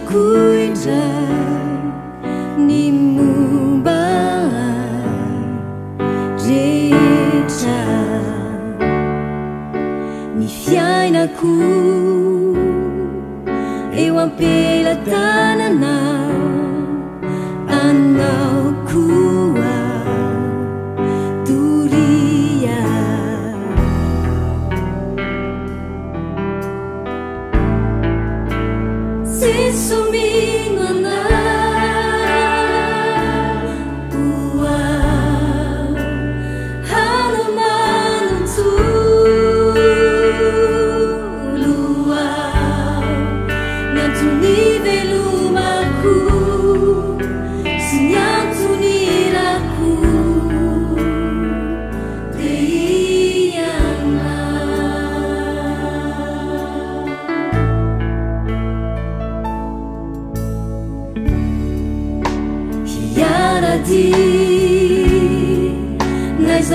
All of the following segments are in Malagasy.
kuindra ni mumba rehetra ny fiainako eo am-pelatanana anao koa doria sisomino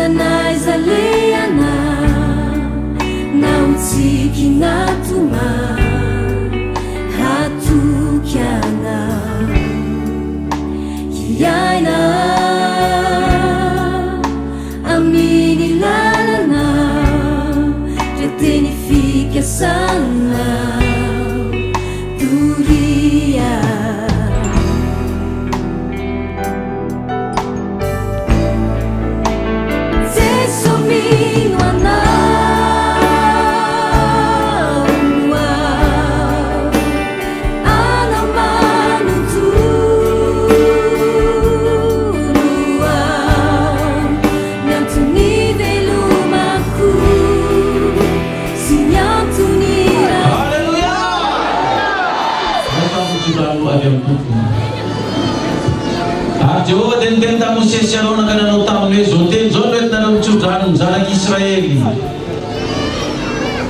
naiza leana nautsiki natuma hatukiana hiaina amini lalana reteny fikasana doria Jehovah dan tenta Moses Shalom akan nanau tamu Yesus ten zonet nanau cukan zanak Israel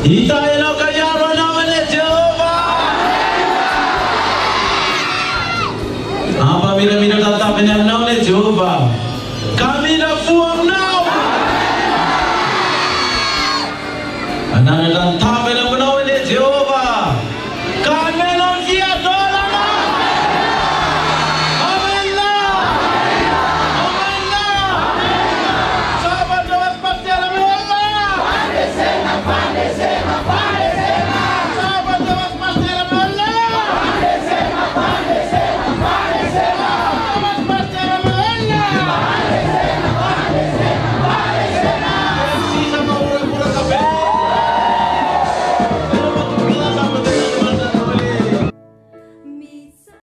kita elo kaya namanya Jehovah apa mina tata penyamnau ne Jehovah kami na fuam nau anak